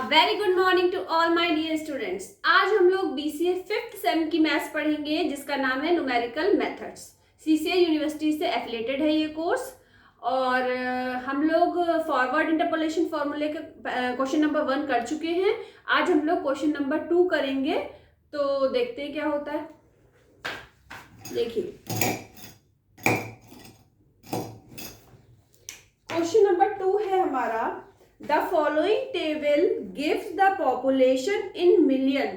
Very good morning to all my dear students. आज हम लोग बीसीए फिफ्थ सेम की मैथ्स पढ़ेंगे जिसका नाम है न्यूमेरिकल मेथड्स। सीसीए यूनिवर्सिटी से एफिलेटेड है ये कोर्स और हम लोग फॉरवर्ड इंटरपोलेशन फॉर्मूले का क्वेश्चन नंबर 1 कर चुके हैं। आज हम लोग क्वेश्चन नंबर 2 करेंगे, तो देखते हैं क्या होता है। देखिए क्वेश्चन नंबर 2 है हमारा, The following table gives the population in million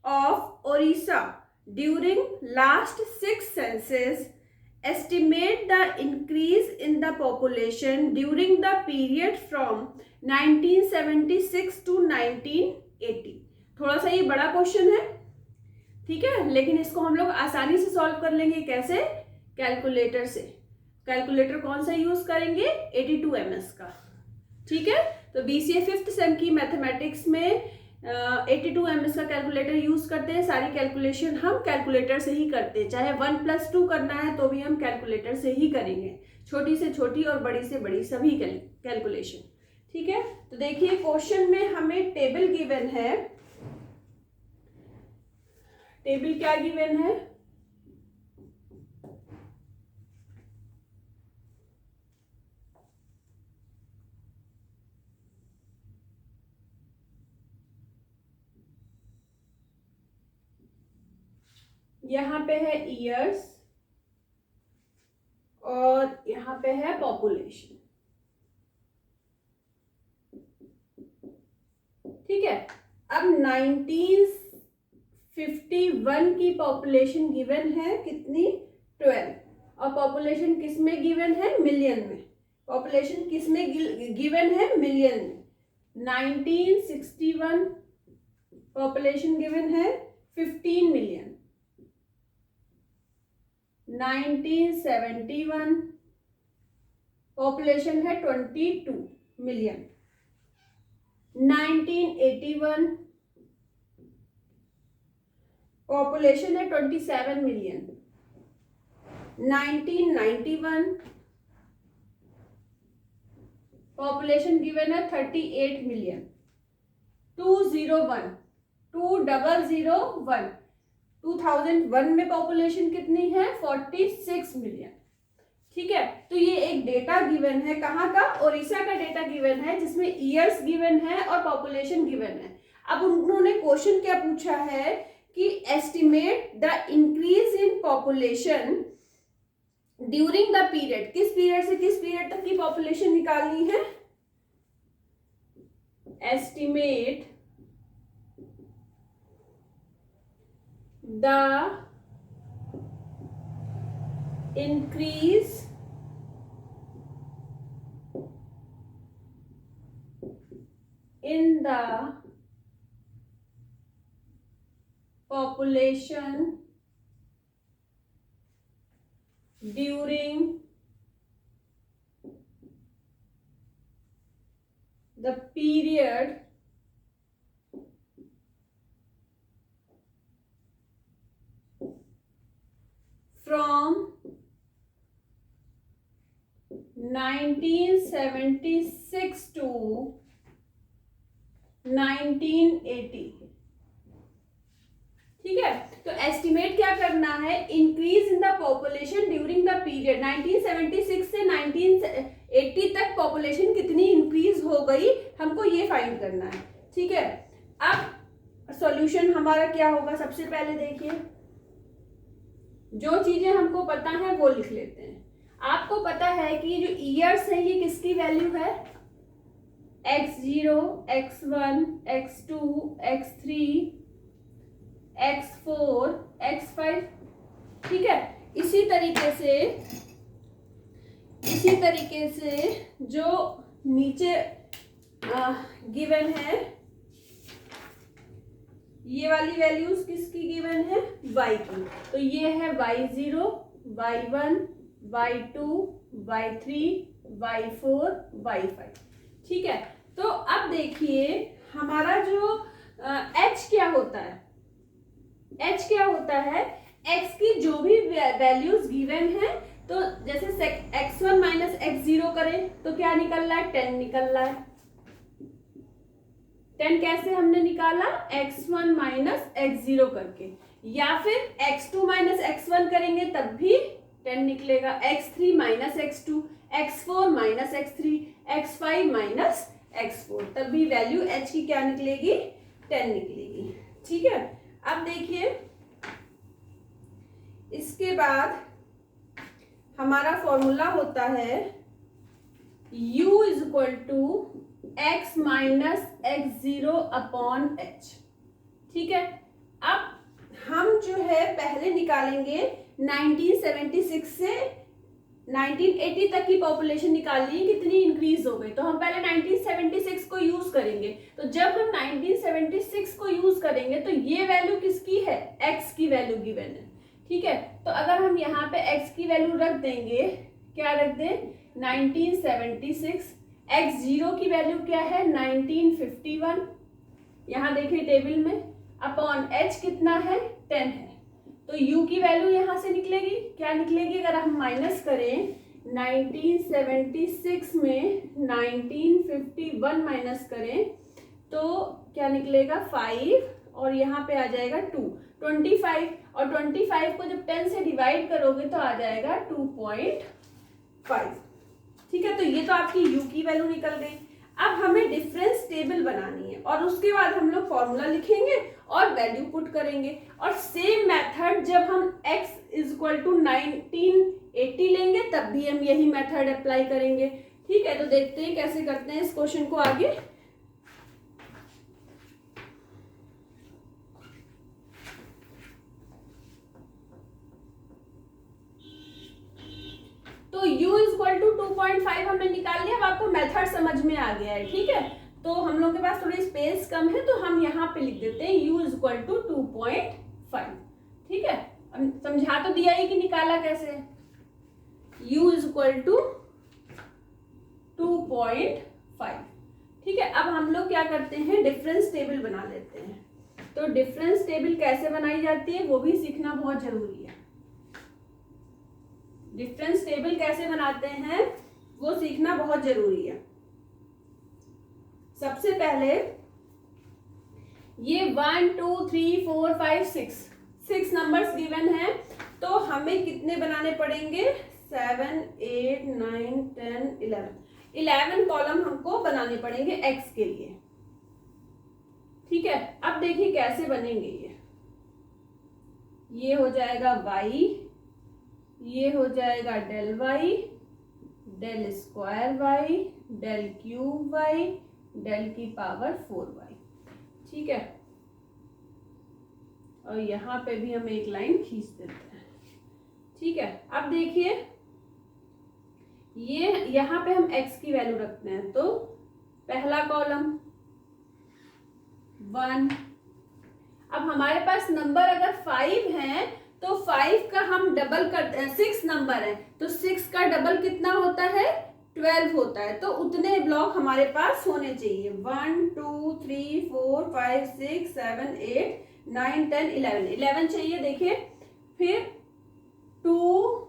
of Orissa during last 6 census. Estimate the increase in the population during the period from 1976 to 1980. थोड़ा सा ये बड़ा क्वेश्चन है, ठीक है, लेकिन इसको हम लोग आसानी से सॉल्व कर लेंगे। कैसे? कैलकुलेटर से। कैलकुलेटर कौन सा यूज करेंगे? 82 ms का, ठीक है। तो बीसीए फिफ्थ सेम की मैथमेटिक्स में 82 ms का कैलकुलेटर यूज करते हैं। सारी कैलकुलेशन हम कैलकुलेटर से ही करते हैं, चाहे 1+2 करना है तो भी हम कैलकुलेटर से ही करेंगे, छोटी से छोटी और बड़ी से बड़ी सभी कैलकुलेशन, ठीक है। तो देखिए क्वेश्चन में हमें टेबल गिवन है। टेबल क्या गिवन है? यहाँ पे है ईयर्स और यहाँ पे है पॉपुलेशन, ठीक है। अब 1951 की पॉपुलेशन गिवन है कितनी? 12। और पॉपुलेशन किस में गिवन है? मिलियन में। पॉपुलेशन किस में गिवन है? मिलियन में। 1961 पॉपुलेशन गिवन है 15 मिलियन। 1971 पॉपुलेशन है 22 मिलियन। 1981 पॉपुलेशन है 27 मिलियन। 1991 पॉपुलेशन गिवन है 38 मिलियन। 2001 2001 में पॉपुलेशन कितनी है? 46 मिलियन, ठीक है। तो ये एक डेटा गिवन है, कहाँ का? ओडिशा का डेटा गिवन है, जिसमें ईयर्स गिवन है और पॉपुलेशन गिवन है। अब उन्होंने क्वेश्चन क्या पूछा है कि estimate the increase in population during the period. किस पीरियड से किस पीरियड तक की पॉपुलेशन निकालनी है? Estimate the increase in the population during the period from 1976 to 1980, ठीक है। तो एस्टिमेट क्या करना है? Increase in the population during the period 1976 से 1980 तक पॉपुलेशन कितनी इंक्रीज हो गई, हमको ये फाइंड करना है, ठीक है। अब सॉल्यूशन हमारा क्या होगा? सबसे पहले देखिए, जो चीजें हमको पता है वो लिख लेते हैं। आपको पता है कि जो ईयर्स है ये किसकी वैल्यू है? x0, x1, x2, x3, x4, x5, ठीक है। इसी तरीके से जो नीचे गिवन है, ये वाली वैल्यूज किसकी गिवन है? y की। तो ये है y0, y1, y2, y3, y4, y5, ठीक है। तो अब देखिए हमारा जो h क्या होता है? h क्या होता है? x की जो भी वैल्यूज गिवन है, तो जैसे x1 माइनस x0 करें तो क्या निकल रहा है? 10 निकल रहा है, 10 कैसे हमने निकाला, x1 माइनस x0 करके, या फिर x2 माइनस x1 करेंगे तब भी 10 निकलेगा, x3 minus x2, x4 minus x3, x5 minus x4, तब भी वैल्यू h की क्या निकलेगी, 10 निकलेगी। ठीक है, अब देखिए इसके बाद हमारा फॉर्मूला होता है u is equal to x minus x0 upon h। ठीक है, अब हम जो है पहले निकालेंगे 1976 से 1980 तक की पॉपुलेशन निकालनी है, कितनी इंक्रीज हो गई, तो हम पहले 1976 को यूज करेंगे। तो जब हम 1976 को यूज करेंगे तो ये वैल्यू किसकी है, x की वैल्यू गिवन है। ठीक है, तो अगर हम यहाँ पे x की वैल्यू रख देंगे, क्या रख दें, 1976, x0 की वैल्यू क्या है 1951, यहाँ देखिए टेबल में, अपॉन h कितना है 10 है, तो u की वैल्यू यहाँ से निकलेगी, क्या निकलेगी, अगर हम माइनस करें 1976 में 1951 माइनस करें तो क्या निकलेगा 5, और यहाँ पे आ जाएगा 2, 25, और 25 को जब 10 से डिवाइड करोगे तो आ जाएगा 2.5। ठीक है, तो ये तो आपकी u की वैल्यू निकल गई। अब हमें डिफरेंस टेबल बनानी है और उसके बाद हम लोग फॉर्मूला लिखेंगे और वैल्यू पुट करेंगे, और सेम मेथड जब हम x इज इक्वल टू 1980 लेंगे तब भी हम यही मेथड अप्लाई करेंगे। ठीक है, तो देखते हैं कैसे करते हैं इस क्वेश्चन को आगे। तो u इज इक्वल टू 2.5 हमने निकाल लिया, अब आपको मेथड समझ में आ गया है। ठीक है, तो हम लोग के पास थोड़ी स्पेस कम है तो हम यहाँ पे लिख देते हैं u इज इक्वल टू 2.5। ठीक है, समझा तो दिया ही कि निकाला कैसे, u इज इक्वल टू 2.5। ठीक है, अब हम लोग क्या करते हैं, डिफरेंस टेबल बना लेते हैं। तो डिफरेंस टेबल कैसे बनाई जाती है वो भी सीखना बहुत जरूरी है। डिफरेंस टेबल कैसे बनाते हैं वो सीखना बहुत जरूरी है। सबसे पहले ये 1 2 3 4 5 6 नंबर्स गिवन है, तो हमें कितने बनाने पड़ेंगे, 7 8 9 10 11 कॉलम हमको बनाने पड़ेंगे x के लिए। ठीक है, अब देखिए कैसे बनेंगे, ये हो जाएगा y, ये हो जाएगा del y, del square y, del cube y, del की पावर 4y। ठीक है, और यहाँ पे भी हम एक लाइन खींच देते हैं। ठीक है, अब देखिए ये यहाँ पे हम x की वैल्यू रखते हैं, तो पहला कॉलम 1। अब हमारे पास नंबर अगर 5 है तो 5 का हम डबल करते हैं, 6 नंबर है तो 6 का डबल कितना होता है, 12 होता है, तो उतने ब्लॉक हमारे पास होने चाहिए। 1 2 3 4 5 6 7 8 9 10 11 चाहिए। देखिए फिर 2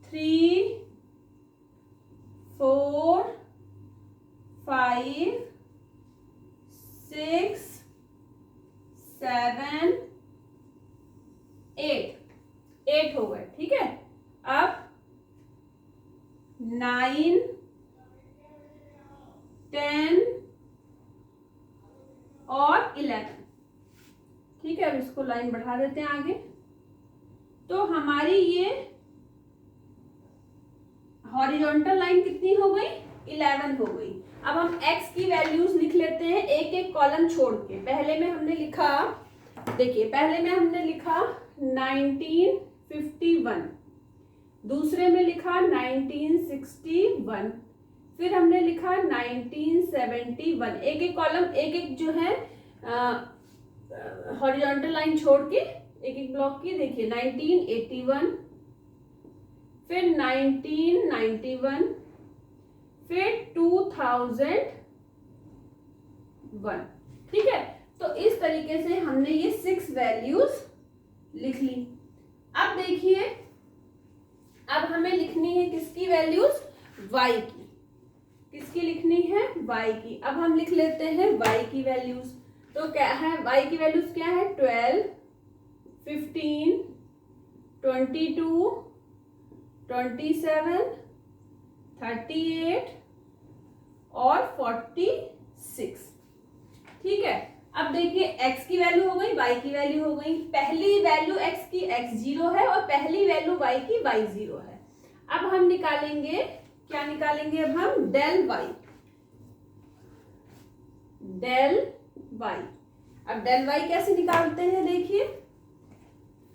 3 4 5 6 7 8 हो गए। ठीक है, अब 9 10 और 11। ठीक है, अब इसको लाइन बढ़ा देते हैं आगे, तो हमारी ये हॉरिजॉन्टल लाइन कितनी हो गई, 11 हो गई। अब हम x की वैल्यूज लिख लेते हैं एक एक कॉलम छोड़ के। पहले में हमने लिखा, देखिए पहले में हमने लिखा 1951, दूसरे में लिखा 1961, फिर हमने लिखा 1971। एक एक कॉलम एक एक जो है हॉरिजॉन्टल लाइन छोड़ के एक एक ब्लॉक की। देखिए 1981, फिर 1991, फिर 2001। ठीक है, तो इस तरीके से हमने ये 6 वैल्यूज लिख ली। अब देखिए अब हमें लिखनी है किसकी वैल्यूज, y की। किसकी लिखनी है? y की। अब हम लिख लेते हैं y की वैल्यूज। तो क्या है y की वैल्यूज? क्या है? 12, 15, 22, 27, 38 और 46। ठीक है। अब देखिए x की वैल्यू हो गई, y की वैल्यू हो गई। पहली वैल्यू x की x0 है और पहली वैल्यू y की y0 है। अब हम निकालेंगे, क्या निकालेंगे? अब हम डेल y। डेल y, अब डेल y कैसे निकालते हैं? देखिए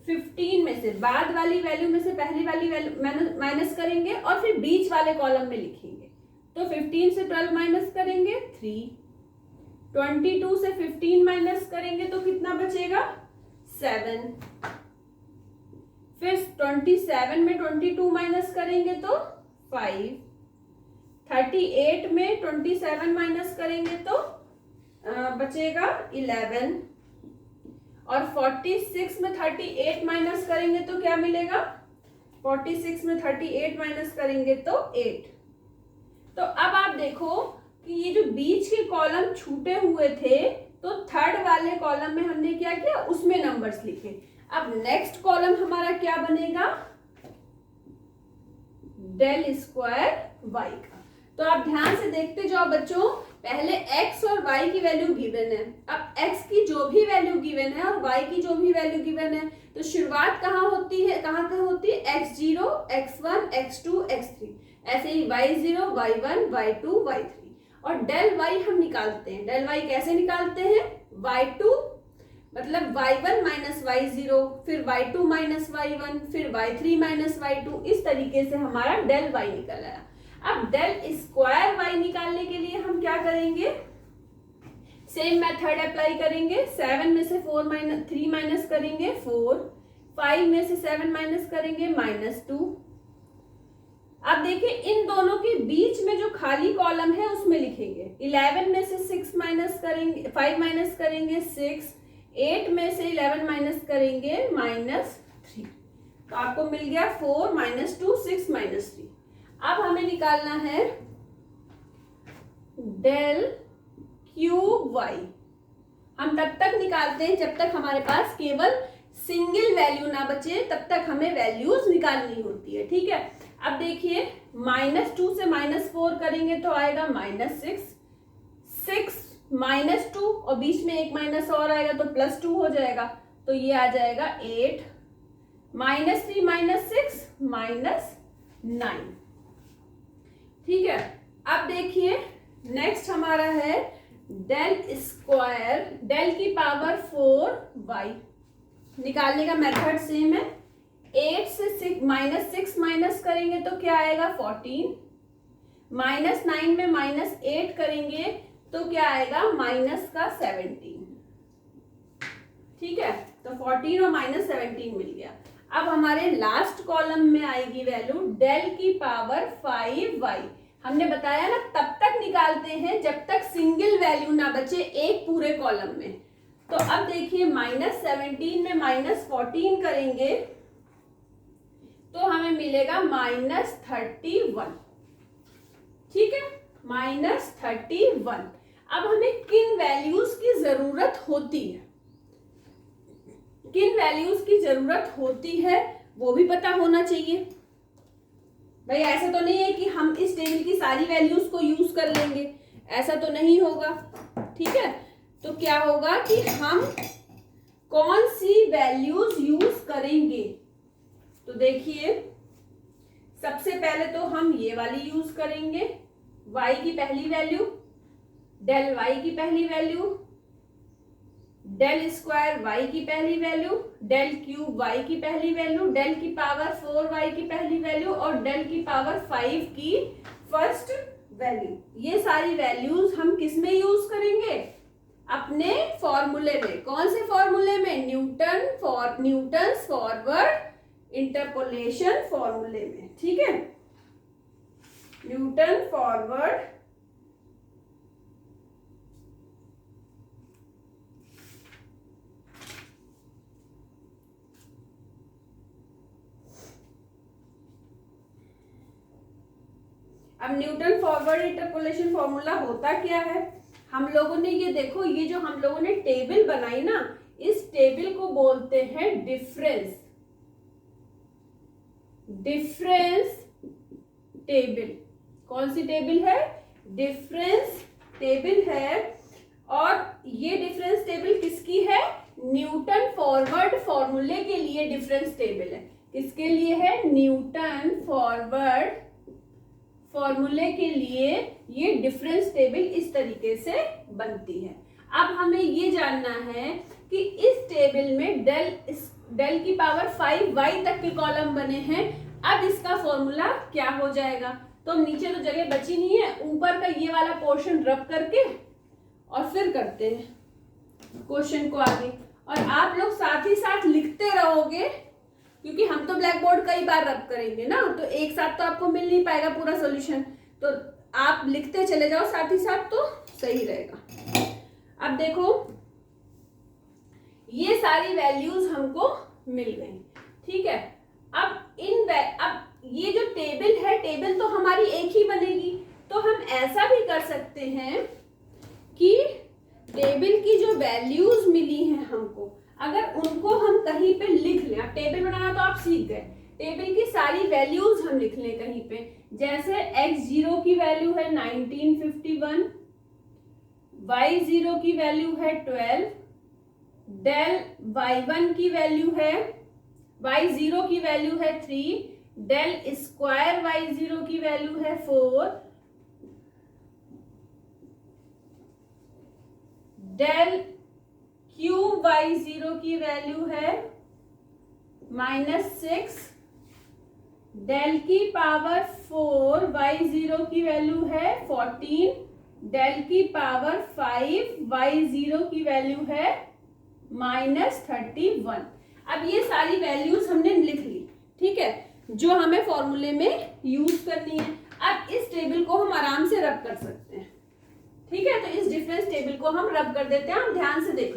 15 में से बाद वाली वैल्यू में से पहली वाली वैल्यू माइनस करेंगे और फिर बीच वाले कॉलम में लिखेंगे। तो 15 से 12 माइनस करेंगे 3, 22 से 15 माइनस करेंगे तो कितना बचेगा? 7। फिर 27 में 22 माइनस करेंगे तो 5, 38 में 27 माइनस करेंगे तो बचेगा 11 और 46 में 38 माइनस करेंगे तो क्या मिलेगा? 46 में 38 माइनस करेंगे तो 8। तो अब आप देखो कि ये जो बीच के कॉलम छूटे हुए थे तो थर्ड वाले कॉलम में हमने क्या किया? उसमें नंबर्स लिखे। अब नेक्स्ट कॉलम हमारा क्या बनेगा? डेल स्क्वायर y का। तो आप ध्यान से देखते जाओ बच्चों, पहले x और y की वैल्यू गिवन है। अब x की जो भी वैल्यू गिवन है और y की जो भी वैल्यू गिवन है तो शुरुआत कहाँ होती है? कहाँ से होती है? x0, x1, x2, x3। ऐसे ही y0, y1, y2, y3। और डेल y हम निकालते हैं। डेल y कैसे निकालते हैं? y2 मतलब y1 माइनस y0, फिर y2 माइनस y1, फिर y3 माइनस y2। इस तरीके से हमारा डेल y निकल आया। अब डेल स्क्वायर y निकालने के लिए हम क्या करेंगे? सेम मेथड अप्लाई करेंगे। 7 में से 3 माइनस करेंगे 4, 5 में से 7 माइनस करेंगे -2। अब देखिए इन दोनों के बीच में जो खाली कॉलम है उसमें लिखेंगे। 11 में से 6 माइनस करेंगे, 5 माइनस करेंगे 6, 8 में से 11 माइनस करेंगे -3। तो आपको मिल गया 4 -2 6 -3। अब हमें निकालना है डेल क्यूब वाई। हम तब तक निकालते हैं जब तक हमारे पास केवल सिंगल वैल्यू ना बचे, तब तक हमें वैल्यूज निकालनी होती है। ठीक है। अब देखिए -2 से -4 करेंगे तो आएगा -6, 6 -2 और बीच में एक माइनस और आएगा तो +2 हो जाएगा। तो ये आ जाएगा 8, -3 -6 -9। ठीक है। अब देखिए नेक्स्ट हमारा है डेल स्क्वायर, डेल की पावर 4y। निकालने का मेथड सेम है। 8 से -6 माइनस करेंगे तो क्या आएगा? 14, -9 में -8 करेंगे तो क्या आएगा? -17। ठीक है। तो 14 और -17 मिल गया। अब हमारे लास्ट कॉलम में आएगी वैल्यू डेल की पावर 5y। हमने बताया ना तब तक निकालते हैं जब तक सिंगल वैल्यू ना बचे एक पूरे कॉलम में। तो अब देखिए -17 में -14 करेंगे तो हमें मिलेगा -31। ठीक है, -31। अब हमें किन वैल्यूज की जरूरत होती है, किन वैल्यूज की जरूरत होती है वो भी पता होना चाहिए भाई। ऐसा तो नहीं है कि हम इस टेबल की सारी वैल्यूज को यूज कर लेंगे, ऐसा तो नहीं होगा। ठीक है। तो क्या होगा कि हम कौन सी वैल्यूज यूज करेंगे? तो देखिए सबसे पहले तो हम ये वाली यूज करेंगे, y की पहली वैल्यू, डेल y की पहली वैल्यू, डेल स्क्वायर y की पहली वैल्यू, डेल क्यूब y की पहली वैल्यू, डेल की पावर 4y की पहली वैल्यू और डेल की पावर 5 की फर्स्ट वैल्यू। ये सारी वैल्यूज हम किस में यूज करेंगे? अपने फॉर्मूले में। कौन से फॉर्मूले में? न्यूटन्स फॉरवर्ड इंटरपोलेशन फॉर्मूले में। ठीक है, न्यूटन फॉरवर्ड अब न्यूटन फॉरवर्ड इंटरपोलेशन फॉर्मूला होता क्या है, हम लोगों ने ये देखो, ये जो हम लोगों ने टेबल बनाई ना, इस टेबल को बोलते हैं डिफरेंस टेबल। कौन सी टेबल है? डिफरेंस टेबल है। और ये डिफरेंस टेबल किसकी है? न्यूटन फॉरवर्ड फॉर्मूले के लिए डिफरेंस टेबल है। किसके लिए है? न्यूटन फॉरवर्ड फॉर्मूले के लिए ये डिफरेंस टेबल इस तरीके से बनती है। अब हमें ये जानना है कि इस टेबल में डेल की पावर 5y तक के कॉलम बने हैं। अब इसका फॉर्मूला क्या हो जाएगा? तो नीचे तो जगह बची नहीं है, ऊपर का ये वाला पोर्शन रब करके और फिर करते हैं क्वेश्चन को आगे। और आप लोग साथ ही साथ लिखते रहोगे, क्योंकि हम तो ब्लैक बोर्ड कई बार रब करेंगे ना, तो एक साथ तो आपको मिल नहीं पाएगा पूरा सॉल्यूशन, तो आप लिखते चले जाओ साथ ही साथ तो सही रहेगा। अब देखो, ये सारी वैल्यूज हमको मिल गई, ठीक है। अब ये जो टेबल है, टेबल तो हमारी एक ही बनेगी, तो हम ऐसा भी कर सकते हैं कि टेबल की जो वैल्यूज मिली हैं हमको, अगर उनको हम कहीं पे लिख लें, अब टेबल बनाना तो आप सीख गए, टेबल की सारी वैल्यूज हम लिख लें कहीं पे, जैसे x0 की वैल्यू है 1951, y0 की वैल्यू है 12, डेल y1 की वैल्यू है, y0 की वैल्यू है 3, डेल स्क्वायर y0 की वैल्यू है 4, डेल क्यूब y0 की वैल्यू है -6, डेल की पावर 4 y0 की वैल्यू है 14, डेल की पावर 5 y0 की वैल्यू है -31। अब ये सारी वैल्यूज हमने लिख ली, ठीक है, जो हमें फॉर्मूले में यूज करनी है। अब इस टेबल को हम आराम से रब कर सकते हैं, ठीक है। तो इस डिफरेंस टेबल को हम रब कर देते हैं। हम ध्यान से देख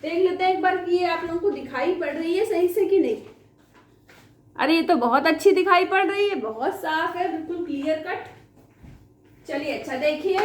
लेते हैं एक बार कि ये आप लोगों को दिखाई पड़ रही है सही से कि नहीं। अरे ये तो बहुत अच्छी दिखाई पड़ रही है, बहुत साफ है, बिल्कुल क्लियर कट। चलिए अच्छा देखिए,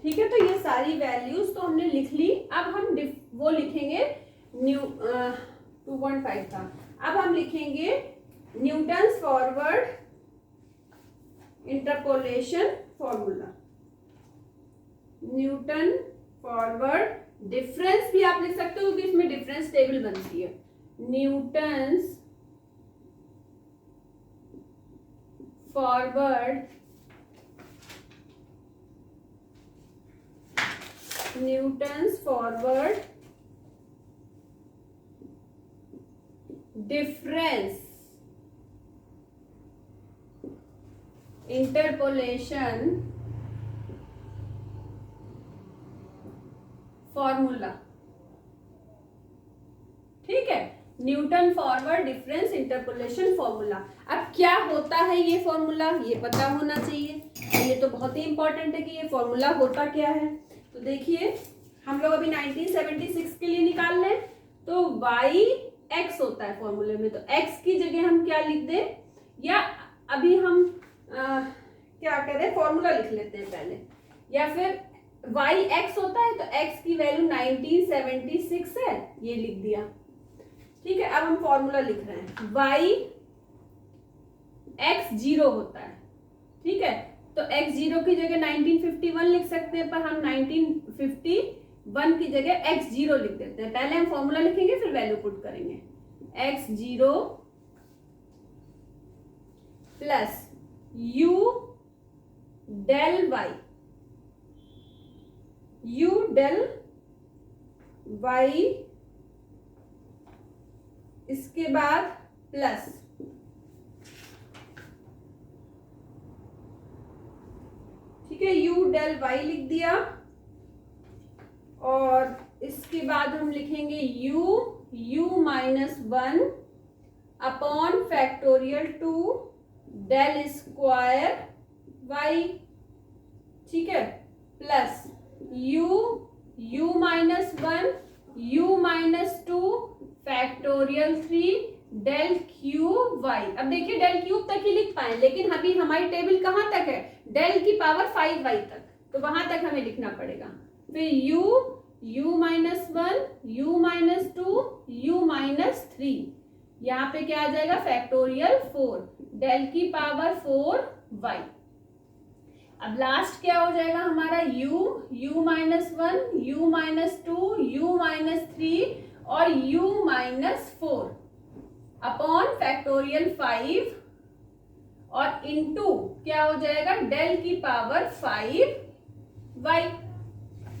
ठीक है। तो ये सारी वैल्यूज तो हमने लिख ली। अब हम वो लिखेंगे 2.5 था। अब हम लिखेंगे Newton's forward interpolation formula. Newton forward difference भी आप लिख सकते हो क्योंकि इसमें डिफरेंस टेबल बनती है। Newton's forward difference interpolation formula, ठीक है। Newton forward difference interpolation formula. अब क्या होता है ये फॉर्मूला, ये पता होना चाहिए। ये तो बहुत ही इंपॉर्टेंट है कि ये फॉर्मूला होता क्या है। तो देखिए, हम लोग अभी 1976 के लिए निकाल लें, तो y x होता है फॉर्मूले में, तो x की जगह हम क्या लिख दें, या अभी हम क्या करें, फॉर्मूला लिख लेते हैं पहले, या फिर y x होता है तो x की वैल्यू 1976 है, ये लिख दिया, ठीक है। अब हम फॉर्मूला लिख रहे हैं, y x 0 होता है, ठीक है। तो x 0 की जगह 1951 लिख सकते हैं, पर हम 1951 की जगह x 0 लिख देते हैं। पहले हम फॉर्मूला लिखेंगे फिर वैल्यू पुट करेंगे। x 0 plus u del y, u del y, इसके बाद प्लस ठीक है, u डेल वाई लिख दिया, और इसके बाद हम लिखेंगे u minus 1 upon factorial 2 del square y, ठीक है, plus u minus 1 u minus 2 factorial 3 del cube y. अब देखिए डेल क्यूब तक ही लिख पाए, लेकिन अभी हमारी टेबल कहाँ तक है, डेल की पावर 5 वाई तक, तो वहां तक हमें लिखना पड़ेगा। फिर u minus 1 u minus 2 u minus 3, यहाँ पे क्या आ जाएगा फैक्टोरियल 4 डेल की पावर 4 वाई। अब लास्ट क्या हो जाएगा हमारा u minus 1 u minus 2 u minus 3 और u माइनस 4 अपॉन फैक्टोरियल 5 और इनटू क्या हो जाएगा डेल की पावर 5 वाई,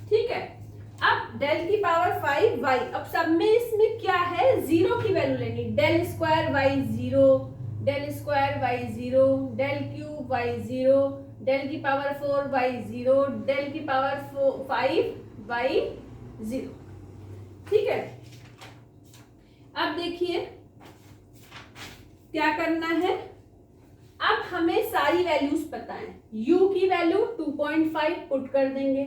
ठीक है। अब डेल की पावर 5 वाई, अब सब में इसमें क्या है, जीरो की वैल्यू लेनी, del square y 0, del square y 0, del cube y 0, del की पावर 4 वाई 0, डेल की पावर 5 वाई 0, ठीक है। अब देखिए क्या करना है, अब हमें सारी वैल्यूज पता है, u की वैल्यू 2.5 पुट कर देंगे,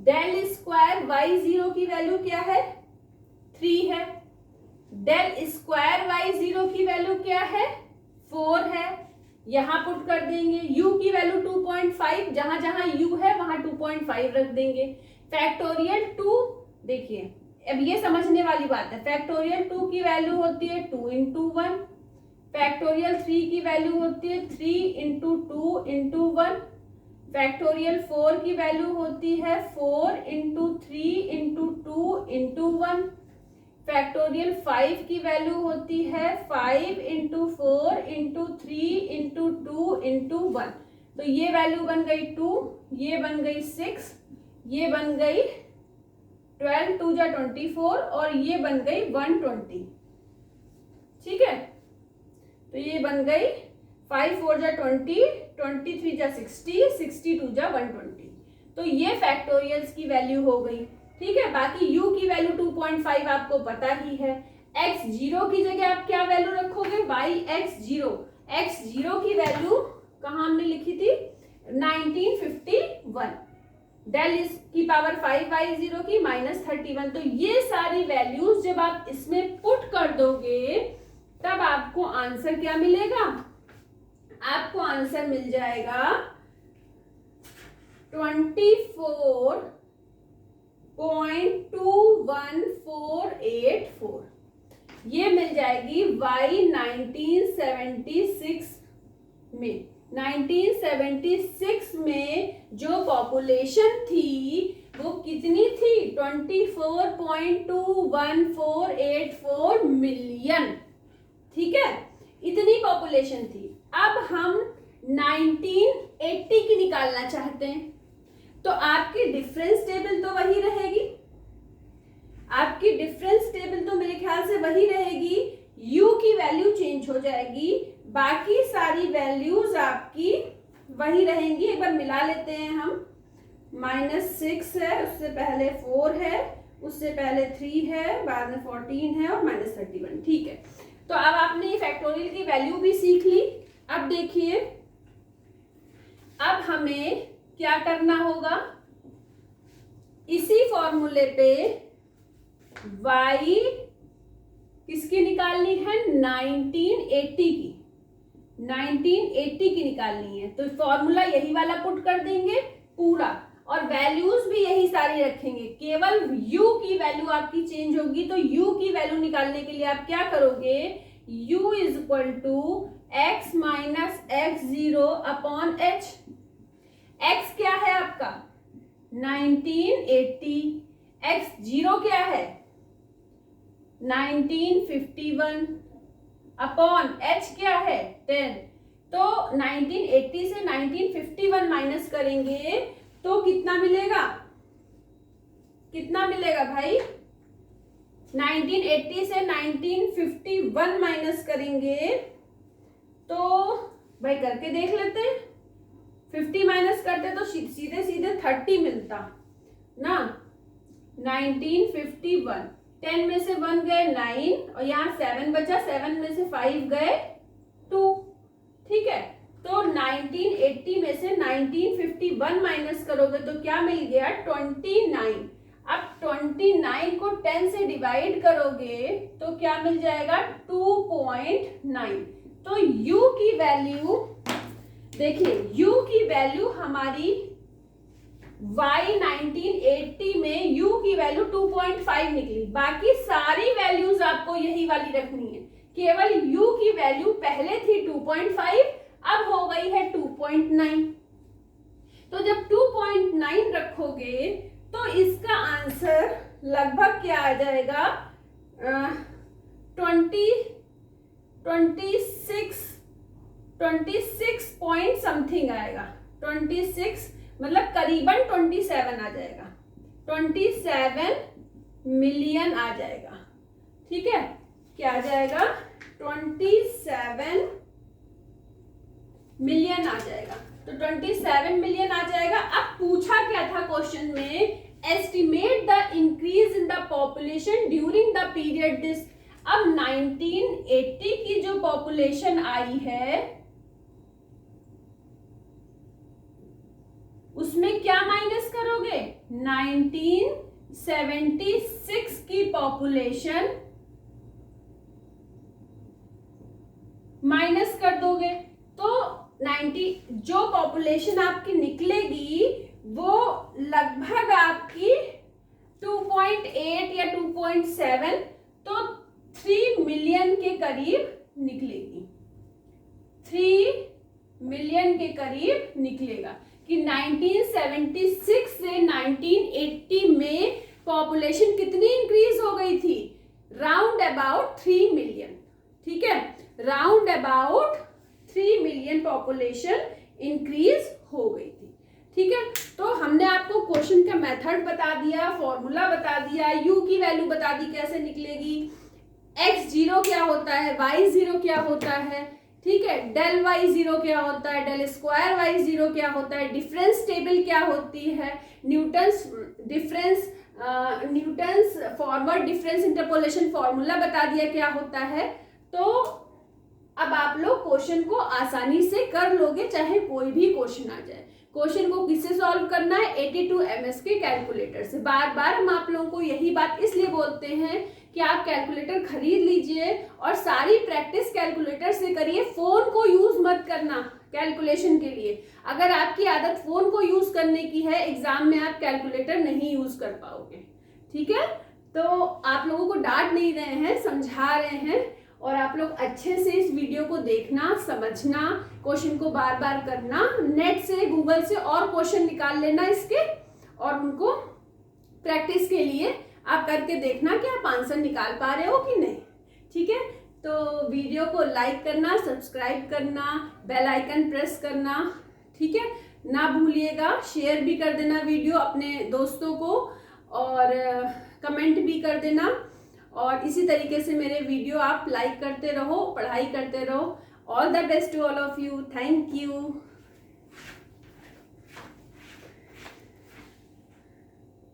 डेल स्क्वायर वाई 0 की वैल्यू क्या है 3 है, डेल स्क्वायर वाई 0 की वैल्यू क्या है 4 है, यहां पुट कर देंगे, u की वैल्यू 2.5, जहां जहां u है वहां 2.5 रख देंगे, फैक्टोरियल 2, देखिए अब ये समझने वाली बात है, फैक्टोरियल 2 की वैल्यू होती है 2 इंटू 1, फैक्टोरियल 3 की वैल्यू होती है 3 इंटू 2 इंटू 1, फैक्टोरियल 4 की वैल्यू होती है 4 इंटू 3 इंटू 2 इंटू 1, फैक्टोरियल 5 की वैल्यू होती है 5 इंटू 4 इंटू 3 इंटू 2 इंटू 1, तो ये वैल्यू बन गई 2, ये बन गई 6, ये बन गई 12 2 जा 24 और ये बन गई 120, ठीक है। तो ये बन गई 5 4 जा 20, 23 जा 60, 62 जा 120, तो ये फैक्टोरियल्स की वैल्यू हो गई, ठीक है। बाकी u की वैल्यू 2.5 आपको पता ही है, x0 की जगह आप क्या वैल्यू रखोगे x0 की वैल्यू कहाँ हमने लिखी थी 1951, डेल की पावर 5 y0 की -31, तो ये सारी वैल्यूज जब आप इसमें पुट कर दोगे तब आपको आंसर क्या मिलेगा, आपको आंसर मिल जाएगा 24.21484, ये मिल जाएगी y 1976 में। 1976 में जो पॉपुलेशन थी वो कितनी थी 24.21484 मिलियन, ठीक है, इतनी पॉपुलेशन थी। अब हम 1980 की निकालना चाहते हैं, तो आपकी डिफरेंस टेबल तो वही रहेगी, आपकी डिफरेंस टेबल तो मेरे ख्याल से वही रहेगी, u की वैल्यू चेंज हो जाएगी, बाकी सारी वैल्यूज आपकी वही रहेंगी। एक बार मिला लेते हैं हम, -6 है, उससे पहले 4 है, उससे पहले 3 है, बाद में 14 है और -31, ठीक है। तो अब आपने फैक्टोरियल की वैल्यू भी सीख ली। अब देखिए अब हमें क्या करना होगा, इसी फॉर्मूले पे y किसकी निकालनी है 1980 की निकालनी है, तो फॉर्मूला यही वाला पुट कर देंगे पूरा, और वैल्यूज भी यही सारी रखेंगे, केवल u की वैल्यू आपकी चेंज होगी। तो u की वैल्यू निकालने के लिए आप क्या करोगे, u is equal to x minus x0 upon h, x क्या है आपका 1980, x0 क्या है 1951 अपॉन h क्या है 10, तो 1980 से 1951 माइनस करेंगे तो कितना मिलेगा, कितना मिलेगा भाई? 1980 से 1951 माइनस करेंगे तो भाई करके देख लेते हैं। 50 माइनस करते तो सीधे सीधे 30 मिलता ना। 1951, 10 में से 1 गए 9 और यहाँ 7 बचा, 7 में से 5 गए 2, ठीक है। तो 1980 में से 1951 माइनस करोगे तो क्या मिल गया? 29। अब 29 को 10 से डिवाइड करोगे तो क्या मिल जाएगा? 2.9। तो u की वैल्यू देखिए, u की वैल्यू हमारी y 1980 में u की वैल्यू 2.5 निकली। बाकी सारी वैल्यूज आपको यही वाली रखनी है, केवल u की वैल्यू पहले थी 2.5, अब हो गई है 2.9। तो जब 2.9 रखोगे तो इसका आंसर लगभग क्या आ जाएगा? 26 पॉइंट समथिंग आएगा। 26 मतलब करीबन 27 आ जाएगा, 27 मिलियन आ जाएगा, ठीक है। क्या आ जाएगा? 27 मिलियन आ जाएगा। तो 27 मिलियन आ जाएगा। अब पूछा क्या था क्वेश्चन में? Estimate the increase in the population during the period this. अब 1980 की जो पॉपुलेशन आई है उसमें क्या माइनस करोगे? 1976 की पॉपुलेशन माइनस कर दोगे तो 90 जो पॉपुलेशन आपकी निकलेगी वो लगभग आपकी 2.8 या 2.7, तो 3 मिलियन के करीब निकलेगी। 3 मिलियन के करीब निकलेगा कि 1976 से 1980 में पॉपुलेशन कितनी इंक्रीज हो गई थी? राउंड अबाउट 3 मिलियन, ठीक है। Round about 3 million population increase हो गई थी, ठीक है। तो हमने आपको क्वेश्चन का मेथड बता दिया, फॉर्मूला बता दिया, u की वैल्यू बता दी कैसे निकलेगी, x0 क्या होता है, y0 क्या होता है, ठीक है, डेल y0 क्या होता है, डेल स्क्वायर y0 क्या होता है, डिफरेंस टेबल क्या होती है, Newton's forward difference interpolation formula बता दिया क्या होता है। तो अब आप लोग क्वेश्चन को आसानी से कर लोगे, चाहे कोई भी क्वेश्चन आ जाए। क्वेश्चन को किससे सॉल्व करना है? 82 MS के कैलकुलेटर से। बार बार हम आप लोगों को यही बात इसलिए बोलते हैं कि आप कैलकुलेटर खरीद लीजिए और सारी प्रैक्टिस कैलकुलेटर से करिए। फोन को यूज मत करना कैलकुलेशन के लिए। अगर आपकी आदत फोन को यूज करने की है, एग्जाम में आप कैलकुलेटर नहीं यूज कर पाओगे, ठीक है। तो आप लोगों को डांट नहीं रहे हैं, समझा रहे हैं, और आप लोग अच्छे से इस वीडियो को देखना, समझना, क्वेश्चन को बार बार करना, नेट से गूगल से और क्वेश्चन निकाल लेना इसके, और उनको प्रैक्टिस के लिए आप करके देखना कि आप आंसर निकाल पा रहे हो कि नहीं, ठीक है। तो वीडियो को लाइक करना, सब्सक्राइब करना, बेल आइकन प्रेस करना, ठीक है, ना भूलिएगा। शेयर भी कर देना वीडियो अपने दोस्तों को, और कमेंट भी कर देना, और इसी तरीके से मेरे वीडियो आप लाइक करते रहो, पढ़ाई करते रहो। All the best to all of you. Thank you.